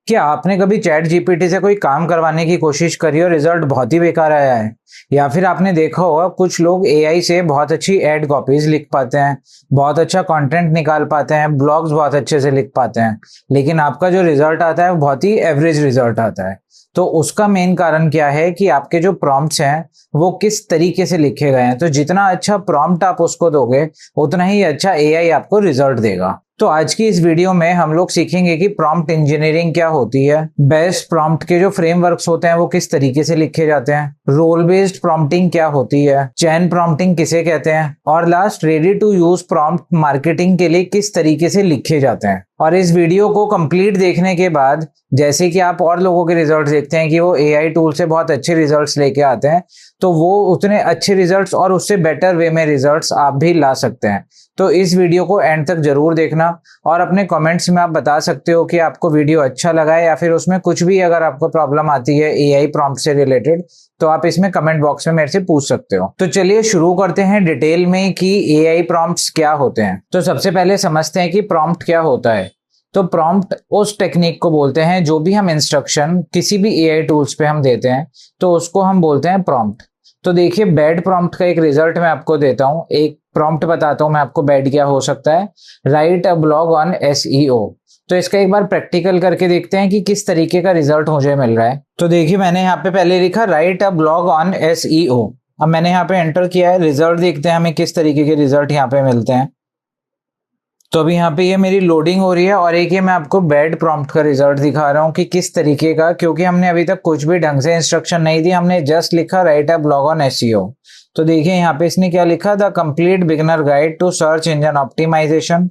क्या आपने कभी चैट जीपीटी से कोई काम करवाने की कोशिश करी और रिजल्ट बहुत ही बेकार आया है? या फिर आपने देखा होगा कुछ लोग एआई से बहुत अच्छी एड कॉपीज लिख पाते हैं, बहुत अच्छा कंटेंट निकाल पाते हैं, ब्लॉग्स बहुत अच्छे से लिख पाते हैं, लेकिन आपका जो रिजल्ट आता है वो बहुत ही एवरेज रिजल्ट आता है। तो उसका मेन कारण क्या है कि आपके जो प्रॉम्प्ट्स हैं वो किस तरीके से लिखे गए हैं। तो जितना अच्छा प्रॉम्प्ट आप उसको दोगे उतना ही अच्छा एआई आपको रिजल्ट देगा। तो आज की इस वीडियो में हम लोग सीखेंगे कि प्रॉम्प्ट इंजीनियरिंग क्या होती है, बेस्ट प्रॉम्प्ट के जो फ्रेमवर्क्स होते हैं वो किस तरीके से लिखे जाते हैं, रोल बेस्ड प्रॉम्प्टिंग क्या होती है, चैन प्रॉम्प्टिंग किसे कहते हैं, और last ready to use prompt marketing के लिए किस तरीके से लिखे जाते हैं। और इस वीडियो को कंप्लीट देखने के बाद जैसे कि आप और लोगों के रिजल्ट देखते हैं कि वो एआई टूल से बहुत अच्छे रिजल्ट्स लेके आते हैं, तो वो उतने अच्छे रिजल्ट्स और उससे बेटर वे में रिजल्ट्स आप भी ला सकते हैं। तो इस वीडियो को एंड तक जरूर देखना और अपने कमेंट्स में आप बता सकते हो कि आपको वीडियो अच्छा लगा है या फिर उसमें कुछ भी अगर आपको प्रॉब्लम आती है एआई प्रॉम्प्ट से रिलेटेड तो आप इसमें कमेंट बॉक्स में मेरे से पूछ सकते हो। तो चलिए शुरू करते हैं डिटेल में कि एआई प्रॉम्प्ट्स क्या होते हैं। तो सबसे पहले समझते हैं कि प्रॉम्प्ट क्या होता है। तो प्रॉम्प्ट उस टेक्निक को बोलते हैं जो भी हम इंस्ट्रक्शन किसी भी एआई टूल्स पे हम देते हैं तो उसको हम बोलते हैं प्रॉम्प्ट। तो देखिए बैड प्रॉम्प्ट का एक रिजल्ट मैं आपको देता हूं, एक प्रॉम्प्ट बताता हूं मैं आपको बैड क्या हो सकता है। Right a blog on SEO. तो इसका एक बार प्रैक्टिकल करके देखते हैं कि किस तरीके का रिजल्ट मुझे मिल रहा है। तो देखिए मैंने यहाँ पे पहले लिखा write a blog on SEO. अब मैंने यहाँ पे एंटर किया है, रिजल्ट देखते हैं हमें किस तरीके के रिजल्ट यहाँ पे मिलते हैं। तो अभी यहाँ पे ये मेरी लोडिंग हो रही है और एक ये मैं आपको बैड प्रॉम्प्ट का रिजल्ट दिखा रहा हूँ कि किस तरीके का, क्योंकि हमने अभी तक कुछ भी ढंग से इंस्ट्रक्शन नहीं दी, हमने जस्ट लिखा write a blog on SEO. तो देखिए यहाँ पे इसने क्या लिखा, the complete beginner guide to search engine optimization.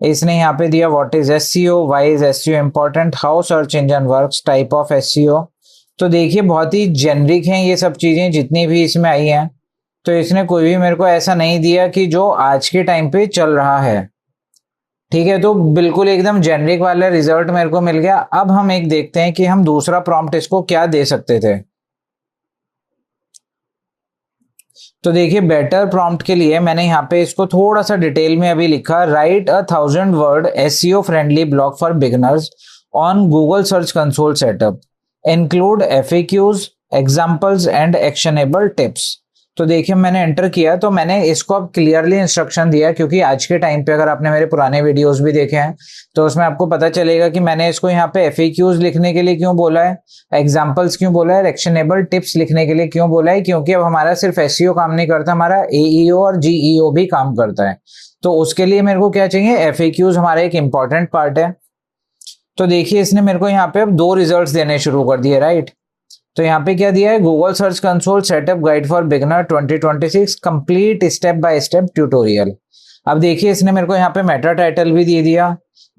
इसने यहाँ पे दिया what is SEO, why is SEO important, how search engine works, type of SEO. तो देखिए बहुत ही जेनरिक हैं ये सब चीजें जितनी भी इसमें आई हैं। तो इसने कोई भी मेरे को ऐसा नहीं दिया कि जो आज के टाइम पे चल रहा है। ठीक है, तो बिल्कुल एकदम जेनरिक वाला रिजल्ट मेरे को मिल गया। अब हम एक देखते हैं कि हम दूसरा प्रॉम्प्ट इसको क्या दे सकते थे। तो देखिए बेटर प्रॉम्प्ट के लिए मैंने यहाँ पे इसको थोड़ा सा डिटेल में अभी लिखा, write a 1000 word SEO friendly blog for beginners on Google search console setup, include FAQs, examples and actionable tips. तो देखिए मैंने एंटर किया तो मैंने इसको अब क्लियरली इंस्ट्रक्शन दिया, क्योंकि आज के टाइम पे अगर आपने मेरे पुराने वीडियोस भी देखे हैं तो उसमें आपको पता चलेगा कि मैंने इसको यहाँ पे एफएक्यूज लिखने के लिए क्यों बोला है, एग्जांपल्स क्यों बोला है, एक्शनेबल टिप्स लिखने के लिए क्यों बोला है, क्योंकि अब हमारा सिर्फ एसईओ काम नहीं करता, हमारा एईओ और जीईओ भी काम करता है। तो उसके लिए मेरे को क्या चाहिए, एफएक्यूज हमारा एक इंपॉर्टेंट पार्ट है। तो देखिए इसने मेरे को यहाँ पे अब 2 रिजल्ट्स देने शुरू कर दिए, राइट। तो यहाँ पे क्या दिया है, Google search console setup guide for beginner 2026 complete step by step tutorial. अब देखिए इसने मेरे को यहाँ पे मेटा टाइटल भी दे दिया,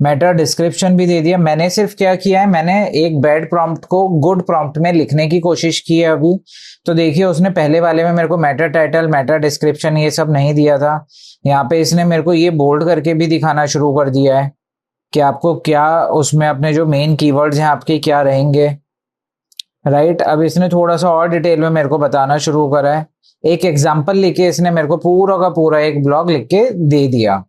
मेटा डिस्क्रिप्शन भी दे दिया। मैंने सिर्फ क्या किया है, मैंने एक बैड प्रॉम्प्ट को गुड प्रॉम्प्ट में लिखने की कोशिश की है अभी। तो देखिए उसने पहले वाले में मेरे को मेटा टाइटल, मेटा डिस्क्रिप्शन ये सब नहीं दिया था। यहाँ पे इसने मेरे को ये बोल्ड करके भी दिखाना शुरू कर दिया है कि आपको क्या उसमें अपने जो मेन कीवर्ड्स हैं आपके क्या रहेंगे, राइट। अब इसने थोड़ा सा और डिटेल में मेरे को बताना शुरू करा है, एक एग्जांपल लिखे इसने मेरे को पूरा का पूरा एक ब्लॉग लिख के दे दिया।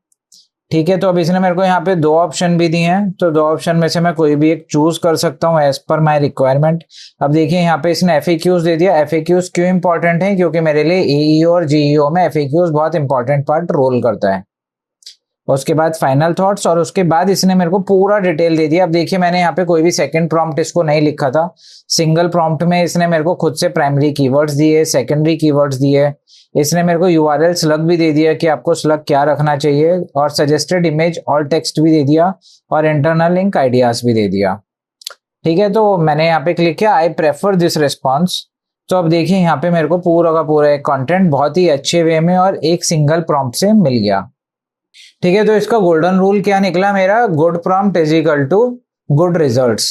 ठीक है, तो अब इसने मेरे को यहाँ पे 2 ऑप्शन भी दिए हैं, तो 2 ऑप्शन में से मैं कोई भी एक चूज कर सकता हूँ एज पर माई रिक्वायरमेंट। अब देखिए यहाँ पे इसने एफएक्यूज दे दिया। एफएक्यूज क्यों इंपॉर्टेंट है, क्योंकि मेरे लिए एईओ और जीईओ में एफएक्यूज बहुत इंपॉर्टेंट पार्ट रोल करता है। उसके बाद फाइनल थॉट्स, और उसके बाद इसने मेरे को पूरा डिटेल दे दिया। अब देखिए मैंने यहाँ पे कोई भी सेकंड प्रॉम्प्ट इसको नहीं लिखा था, सिंगल प्रॉम्प्ट में इसने मेरे को खुद से प्राइमरी कीवर्ड्स दिए, सेकेंडरी कीवर्ड्स दिए, इसने मेरे को यूआरएल स्लग भी दे दिया कि आपको स्लग क्या रखना चाहिए, और सजेस्टेड इमेज और टेक्स्ट भी दे दिया, और इंटरनल लिंक आइडियाज भी दे दिया। ठीक है, तो मैंने यहाँ पे क्लिक किया आई प्रेफर दिस रिस्पॉन्स। तो अब देखिए यहाँ पे मेरे को पूरा का पूरा एक कंटेंट बहुत ही अच्छे वे में और एक सिंगल प्रॉम्प्ट से मिल गया। ठीक है, तो इसका गोल्डन रूल क्या निकला मेरा, good prompt is equal to good results.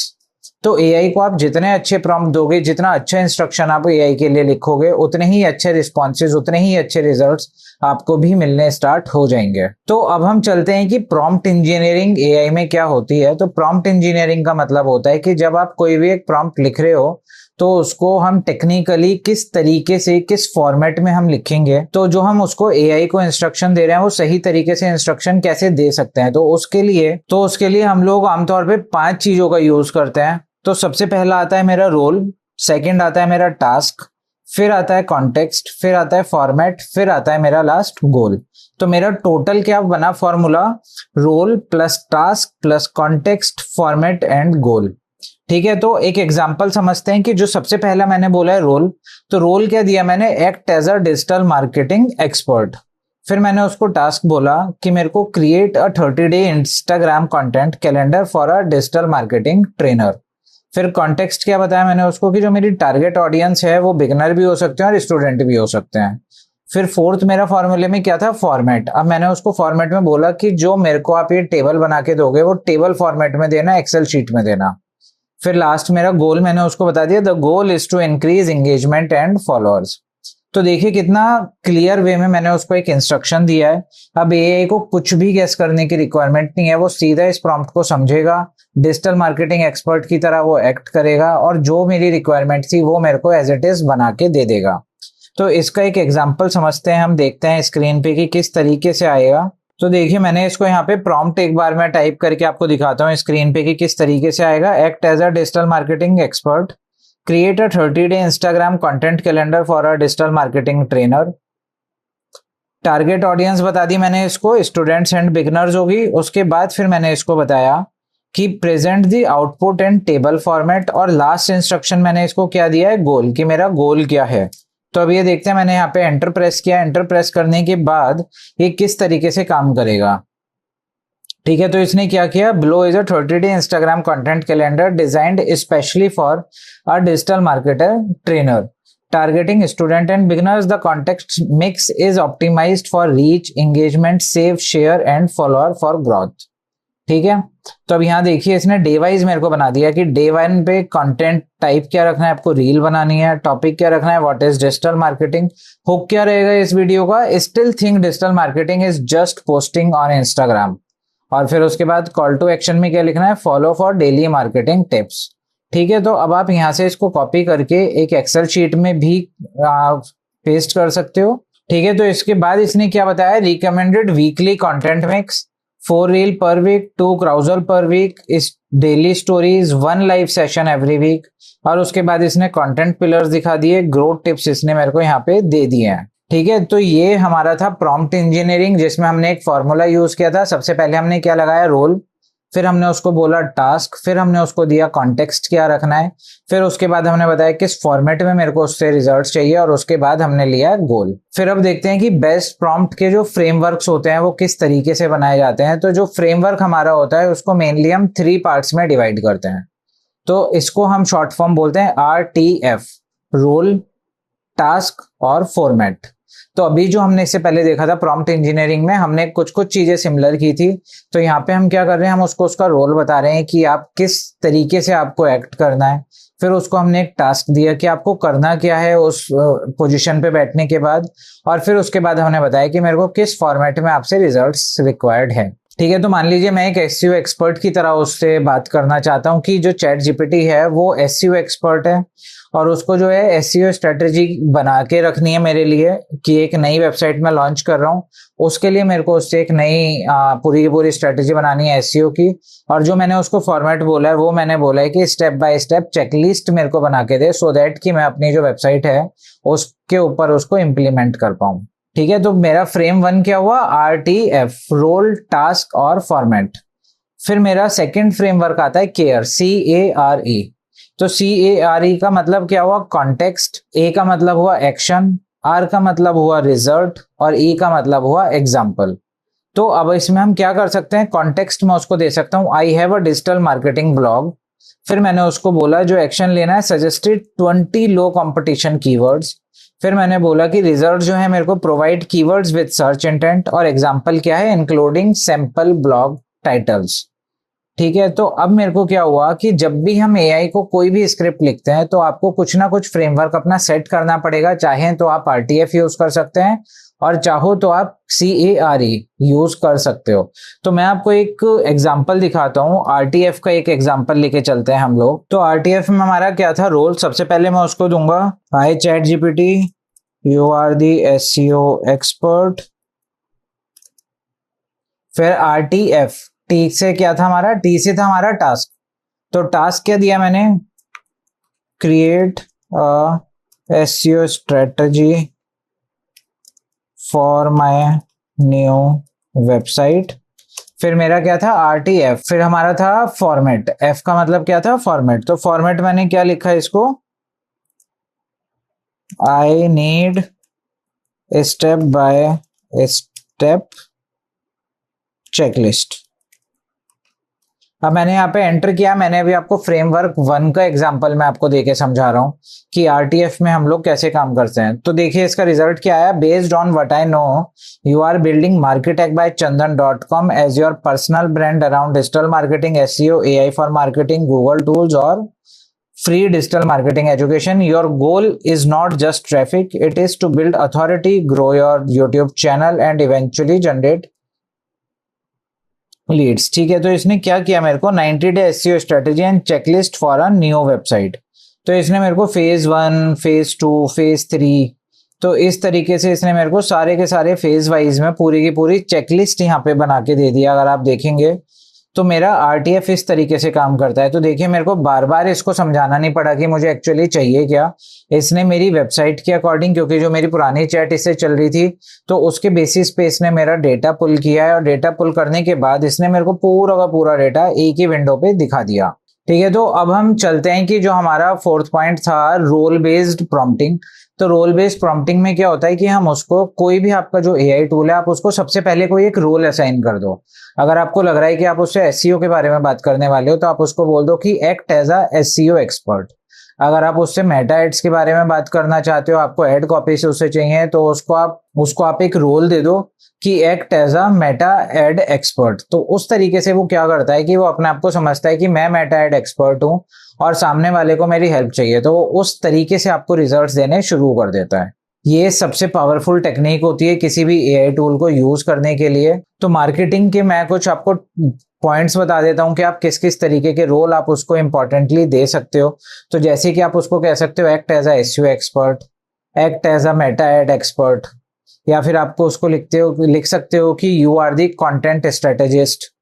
तो एआई को आप जितने अच्छे प्रॉम्प्ट दोगे, जितना अच्छा इंस्ट्रक्शन आप एआई के लिए लिखोगे, उतने ही अच्छे रिस्पॉन्सेज, उतने ही अच्छे रिजल्ट्स आपको भी मिलने स्टार्ट हो जाएंगे। तो अब हम चलते हैं कि प्रॉम्प्ट इंजीनियरिंग एआई में क्या होती है। तो प्रॉम्प्ट इंजीनियरिंग का मतलब होता है कि जब आप कोई भी एक प्रॉम्प्ट लिख रहे हो तो उसको हम टेक्निकली किस तरीके से किस फॉर्मेट में हम लिखेंगे, तो जो हम उसको एआई को इंस्ट्रक्शन दे रहे हैं वो सही तरीके से इंस्ट्रक्शन कैसे दे सकते हैं। तो उसके लिए हम लोग आमतौर पे 5 चीजों का यूज करते हैं। तो सबसे पहला आता है मेरा रोल, सेकंड आता है मेरा टास्क, फिर आता है कॉन्टेक्स्ट, फिर आता है फॉर्मेट, फिर आता है मेरा लास्ट गोल। तो मेरा टोटल क्या बना formula, role plus task plus context format and goal. ठीक है, तो एक एग्जांपल समझते हैं कि जो सबसे पहला मैंने बोला है रोल, तो रोल क्या दिया मैंने, act as a digital marketing expert. फिर मैंने उसको टास्क बोला कि मेरे को create a 30-day Instagram content calendar for a digital marketing trainer. फिर कॉन्टेक्स्ट क्या बताया मैंने उसको कि जो मेरी टारगेट ऑडियंस है वो बिगनर भी हो सकते हैं और स्टूडेंट भी हो सकते हैं। फिर फोर्थ मेरा फॉर्मूले में क्या था, फॉर्मेट। अब मैंने उसको फॉर्मेट में बोला कि जो मेरे को आप ये टेबल बना के दोगे वो टेबल फॉर्मेट में देना, एक्सेल शीट में देना। फिर लास्ट मेरा गोल मैंने उसको बता दिया, the goal is to increase engagement and followers. तो देखिए कितना क्लियर वे में मैंने उसको एक इंस्ट्रक्शन दिया है। अब एआई को कुछ भी गेस करने की रिक्वायरमेंट नहीं है, वो सीधा इस प्रॉम्प्ट को समझेगा, डिजिटल मार्केटिंग एक्सपर्ट की तरह वो एक्ट करेगा और जो मेरी रिक्वायरमेंट थी वो मेरे को एज इट इज बना के दे देगा। तो इसका एक एग्जांपल समझते हैं, हम देखते हैं स्क्रीन पे कि किस तरीके से आएगा। तो देखिए मैंने इसको यहाँ पे प्रॉम्प्ट एक बार मैं टाइप करके आपको दिखाता हूँ स्क्रीन पे कि किस तरीके से आएगा। Act as a digital marketing expert, create a 30-day Instagram content calendar for a digital marketing trainer. Target audience बता दी मैंने इसको, स्टूडेंट्स एंड बिगनर्स होगी। उसके बाद फिर मैंने इसको बताया कि present the output and table format, और लास्ट इंस्ट्रक्शन मैंने इसको क्या दिया है, गोल, कि मेरा गोल क्या है। तो अब ये देखते हैं, मैंने यहाँ पे एंटर प्रेस किया, एंटर प्रेस करने के बाद ये किस तरीके से काम करेगा। ठीक है, तो इसने क्या किया, below is a 30-day Instagram content calendar designed specially for a digital marketer trainer targeting student and beginners, the context mix is optimized for reach, engagement, save, share and follower for growth. ठीक है, तो अब यहाँ देखिए इसने day wise मेरे को बना दिया कि डे 1 पे कंटेंट टाइप क्या रखना है, आपको रील बनानी है, टॉपिक क्या रखना है, what is digital marketing, hook क्या रहेगा इस वीडियो का, still think digital marketing is just posting on Instagram, और फिर उसके बाद कॉल टू एक्शन में क्या लिखना है, follow for daily marketing tips. ठीक है, तो अब आप यहाँ से इसको कॉपी करके एक एक्सेल शीट में भी पेस्ट कर सकते हो। ठीक है, तो इसके बाद इसने क्या बताया, recommended weekly content mix, 4 reel per week, 2 carousel per week, इस daily stories, 1 live session every week. और उसके बाद इसने कंटेंट पिलर्स दिखा दिए, ग्रोथ टिप्स इसने मेरे को यहाँ पे दे दिए हैं। ठीक है, तो ये हमारा था प्रॉम्प्ट इंजीनियरिंग, जिसमें हमने एक फॉर्मूला यूज किया था। सबसे पहले हमने क्या लगाया, रोल, फिर हमने उसको बोला टास्क, फिर हमने उसको दिया कॉन्टेक्स्ट क्या रखना है, फिर उसके बाद हमने बताया किस फॉर्मेट में मेरे को उससे रिजल्ट्स चाहिए, और उसके बाद हमने लिया गोल। फिर अब देखते हैं कि बेस्ट प्रॉम्प्ट के जो फ्रेमवर्क्स होते हैं वो किस तरीके से बनाए जाते हैं। तो जो फ्रेमवर्क हमारा होता है उसको मेनली हम 3 पार्ट्स में डिवाइड करते हैं। तो इसको हम शॉर्ट फॉर्म बोलते हैं RTF, रोल, टास्क और फॉर्मेट। तो अभी जो हमने इससे पहले देखा था प्रॉम्प्ट इंजीनियरिंग में, हमने कुछ चीजें सिमिलर की थी। तो यहाँ पे हम क्या कर रहे हैं, हम उसको उसका रोल बता रहे हैं कि आप किस तरीके से आपको एक्ट करना है। फिर उसको हमने एक टास्क दिया कि आपको करना क्या है उस पोजीशन पे बैठने के बाद, और फिर उसके बाद हमने बताया कि मेरे को किस फॉर्मेट में आपसे रिजल्ट्स रिक्वायर्ड है। ठीक है, तो मान लीजिए मैं एक एसईओ एक्सपर्ट की तरह उससे बात करना चाहता हूँ कि जो चैट जीपीटी है वो एसईओ एक्सपर्ट है, और उसको जो है एसईओ स्ट्रेटेजी बना के रखनी है मेरे लिए कि एक नई वेबसाइट में लॉन्च कर रहा हूँ, उसके लिए मेरे को उससे एक नई पूरी की पूरी स्ट्रेटेजी बनानी है एसईओ की। और जो मैंने उसको फॉर्मेट बोला है वो मैंने बोला है कि स्टेप बाय स्टेप चेकलिस्ट मेरे को बना के दे, सो दैट कि मैं अपनी जो वेबसाइट है उसके ऊपर उसको इम्प्लीमेंट कर पाऊँ। ठीक है, तो मेरा फ्रेम 1 क्या हुआ, RTF, रोल, टास्क और फॉर्मेट। फिर मेरा सेकंड फ्रेमवर्क आता है केयर, CARE। तो CARE का मतलब क्या हुआ, कॉन्टेक्स्ट, A का मतलब हुआ एक्शन, R का मतलब हुआ रिजल्ट, और E का मतलब हुआ एग्जाम्पल। तो अब इसमें हम क्या कर सकते हैं, कॉन्टेक्स्ट में उसको दे सकता हूँ, I have a digital marketing blog. फिर मैंने उसको बोला जो एक्शन लेना है, सजेस्टेड 20 लो कंपटीशन कीवर्ड्स। फिर मैंने बोला कि रिजल्ट जो है मेरे को provide keywords with search intent, और एग्जाम्पल क्या है, इंक्लूडिंग सैंपल ब्लॉग टाइटल्स। ठीक है, तो अब मेरे को क्या हुआ कि जब भी हम एआई को कोई भी स्क्रिप्ट लिखते हैं तो आपको कुछ ना कुछ फ्रेमवर्क अपना सेट करना पड़ेगा। चाहे तो आप RTF यूज कर सकते हैं, और चाहो तो आप CARE यूज कर सकते हो। तो मैं आपको एक एग्जांपल दिखाता हूँ, RTF का एक एग्जांपल लेके चलते हैं हम लोग। तो RTF में हमारा क्या था रोल, सबसे पहले मैं उसको दूंगा hi chat GPT, you are the SEO expert. फिर RTF, टी से क्या था हमारा, टी से था हमारा टास्क। तो टास्क क्या दिया मैंने, create SEO strategy for my new website. फिर मेरा क्या था RTF, फिर हमारा था फॉर्मेट, F का मतलब क्या था फॉर्मेट। तो फॉर्मेट मैंने क्या लिखा इसको, I need step by step checklist. अब मैंने यहाँ पे एंटर किया, मैंने अभी आपको फ्रेमवर्क 1 का एग्जांपल मैं आपको देके समझा रहा हूँ कि RTF में हम लोग कैसे काम करते हैं। तो देखिए इसका रिजल्ट क्या आया, based on what I know you are building Marketech by chandan.com as your personal brand around digital marketing, SEO, AI for marketing, Google tools और free digital marketing education. Your goal is not just traffic, it is to build authority, grow your YouTube channel and eventually generate leads. ठीक है, तो इसने क्या किया मेरे को 90 day SEO strategy and checklist for a new website. तो इसने मेरे को फेज 1, फेज 2, फेज 3, तो इस तरीके से इसने मेरे को सारे के सारे फेज वाइज में पूरी की पूरी चेकलिस्ट यहाँ पे बना के दे दिया। अगर आप देखेंगे तो मेरा RTF इस तरीके से काम करता है। तो देखिए मेरे को बार बार इसको समझाना नहीं पड़ा कि मुझे एक्चुअली चाहिए क्या। इसने मेरी वेबसाइट के अकॉर्डिंग, क्योंकि जो मेरी पुरानी चैट इससे चल रही थी, तो उसके बेसिस पे इसने मेरा डेटा पुल किया है और डेटा पुल करने के बाद इसने मेरे को पूरा का पूरा डेटा एक ही विंडो पे दिखा दिया। ठीक है, तो अब हम चलते हैं कि जो हमारा 4th पॉइंट था रोल बेस्ड प्रॉम्प्टिंग। तो रोल बेस्ड प्रॉम्प्टिंग में क्या होता है कि हम उसको, कोई भी आपका जो AI टूल है, आप उसको सबसे पहले कोई एक रोल असाइन कर दो। अगर आपको लग रहा है कि आप उससे SEO के बारे में बात करने वाले हो तो आप उसको बोल दो कि act as a SEO expert. अगर आप उससे मेटा एड्स के बारे में बात करना चाहते हो, आपको एड कॉपी से उससे चाहिए, तो उसको आप एक रोल दे दो कि act as a Meta ad expert. तो उस तरीके से वो क्या करता है कि वो अपने आप को समझता है कि मैं मेटा एड एक्सपर्ट हूं और सामने वाले को मेरी हेल्प चाहिए, तो वो उस तरीके से आपको रिजल्ट्स देने शुरू कर देता है। ये सबसे पावरफुल टेक्निक होती है किसी भी AI टूल को यूज करने के लिए। तो मार्केटिंग के मैं कुछ आपको पॉइंट्स बता देता हूं कि आप किस किस तरीके के रोल आप उसको इंपॉर्टेंटली दे सकते हो। तो जैसे कि आप उसको कह सकते हो act as a SEO expert, act as a Meta ad expert, या फिर आपको उसको लिख सकते हो कि you are the content strategist.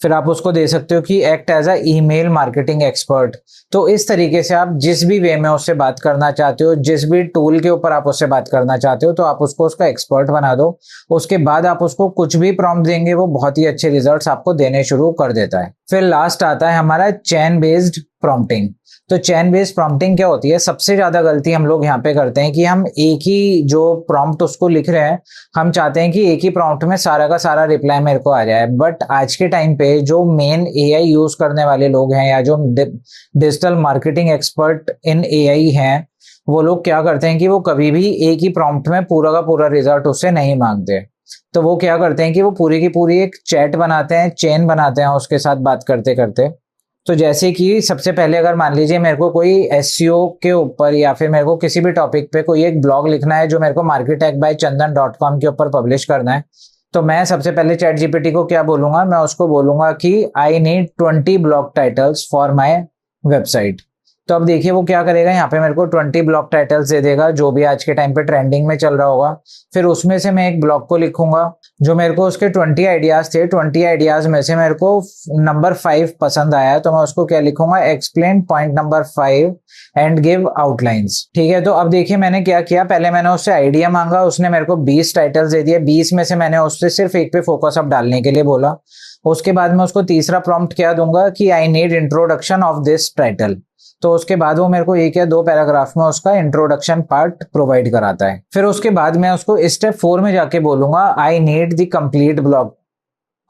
फिर आप उसको दे सकते हो कि act as a email marketing expert. तो इस तरीके से आप जिस भी वे में उससे बात करना चाहते हो, जिस भी टूल के ऊपर आप उससे बात करना चाहते हो, तो आप उसको उसका एक्सपर्ट बना दो। उसके बाद आप उसको कुछ भी प्रॉम्प्ट देंगे, वो बहुत ही अच्छे रिजल्ट्स आपको देने शुरू कर देता है। फिर लास्ट आता है हमारा चेन बेस्ड प्रॉम्प्टिंग। तो चेन बेस्ड प्रॉम्प्टिंग क्या होती है, सबसे ज्यादा गलती हम लोग यहाँ पे करते हैं कि हम एक ही जो प्रॉम्प्ट उसको लिख रहे हैं, हम चाहते हैं कि एक ही प्रॉम्प्ट में सारा का सारा रिप्लाई मेरे को आ जाए। बट आज के टाइम पे जो मेन AI यूज करने वाले लोग हैं या जो digital marketing expert in AI हैं, वो लोग क्या करते हैं कि वो कभी भी एक ही प्रॉम्प्ट में पूरा का पूरा रिजल्ट उससे नहीं मांगते। तो वो क्या करते हैं कि वो पूरी की पूरी एक चैट बनाते हैं, चेन बनाते हैं उसके साथ बात करते करते। तो जैसे कि सबसे पहले अगर मान लीजिए मेरे को कोई SEO के ऊपर या फिर मेरे को किसी भी टॉपिक पे कोई एक ब्लॉग लिखना है जो मेरे को मार्केटेक बाय chandan.com के ऊपर पब्लिश करना है, तो मैं सबसे पहले चैट जीपीटी को क्या बोलूंगा, मैं उसको बोलूंगा कि I need 20 blog titles for my website. तो अब देखिए वो क्या करेगा, यहाँ पे मेरे को 20 ब्लॉग टाइटल्स दे देगा जो भी आज के टाइम पे ट्रेंडिंग में चल रहा होगा। फिर उसमें से मैं एक ब्लॉग को लिखूंगा, जो मेरे को उसके 20 आइडियाज थे, 20 आइडियाज में से मेरे को नंबर 5 पसंद आया, तो मैं उसको क्या लिखूंगा, explain point number 5 and give outlines. ठीक है, तो अब देखिए मैंने क्या किया, पहले मैंने उससे आइडिया मांगा, उसने मेरे को 20 टाइटल्स दे दिए, 20 में से मैंने उससे सिर्फ एक पे फोकस अप डालने के लिए बोला। उसके बाद मैं उसको तीसरा प्रॉम्प्ट क्या दूंगा कि I need introduction of this title. तो उसके बाद वो मेरे को 1 या 2 पैराग्राफ में उसका इंट्रोडक्शन पार्ट प्रोवाइड कराता है। फिर उसके बाद मैं उसको स्टेप 4 में जाके बोलूंगा I need the complete blog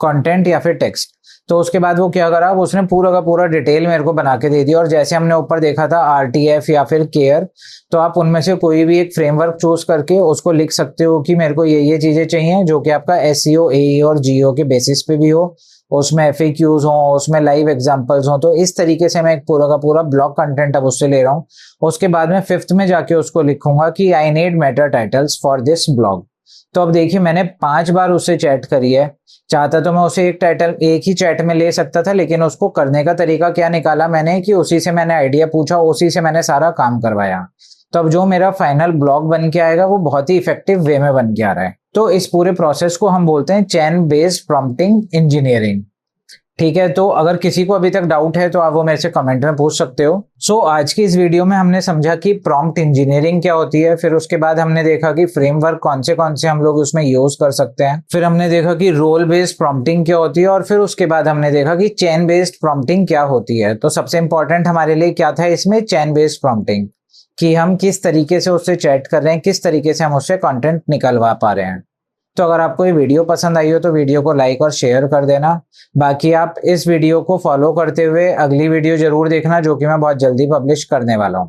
content या फिर टेक्स्ट। तो उसके बाद वो क्या करा, उसने पूरा का पूरा डिटेल मेरे को बना के दे दिया। और जैसे हमने ऊपर देखा था RTF या फिर केयर, तो आप उनमें से कोई भी एक फ्रेमवर्क चूज करके उसको लिख सकते हो कि मेरे को ये चीजें चाहिए जो कि आपका SEO, AE और GO के बेसिस पे भी हो, उसमें FAQs हो, उसमें लाइव एग्जांपल्स हो। तो इस तरीके से मैं एक पूरा का पूरा ब्लॉग कंटेंट अब उससे ले रहा हूँ। उसके बाद में 5th में जाके उसको लिखूंगा कि I need Meta titles for this blog. तो अब देखिए मैंने 5 बार उससे चैट करी है। चाहता तो मैं उसे एक ही चैट में ले सकता था, लेकिन उसको करने का तरीका क्या निकाला मैंने कि उसी से मैंने आइडिया पूछा, उसी से मैंने सारा काम करवाया। तो अब जो मेरा फाइनल ब्लॉग बन के आएगा वो बहुत ही इफेक्टिव वे में बन के आ रहा है। तो इस पूरे प्रोसेस को हम बोलते हैं चैन बेस्ड प्रॉम्प्टिंग इंजीनियरिंग। ठीक है, तो अगर किसी को अभी तक डाउट है तो आप वो मेरे से कमेंट में पूछ सकते हो। सो आज की इस वीडियो में हमने समझा कि प्रॉम्प्ट इंजीनियरिंग क्या होती है, फिर उसके बाद हमने देखा कि फ्रेमवर्क कौन से हम लोग उसमें यूज कर सकते हैं, फिर हमने देखा कि रोल बेस्ड प्रॉम्प्टिंग क्या होती है, और फिर उसके बाद हमने देखा कि चेन बेस्ड प्रॉम्प्टिंग क्या होती है। तो सबसे इंपॉर्टेंट हमारे लिए क्या था इसमें, चेन बेस्ड प्रॉम्प्टिंग, कि हम किस तरीके से उससे चैट कर रहे हैं, किस तरीके से हम उससे कंटेंट निकलवा पा रहे हैं। तो अगर आपको ये वीडियो पसंद आई हो तो वीडियो को लाइक और शेयर कर देना। बाकी आप इस वीडियो को फॉलो करते हुए अगली वीडियो जरूर देखना, जो कि मैं बहुत जल्दी पब्लिश करने वाला हूँ।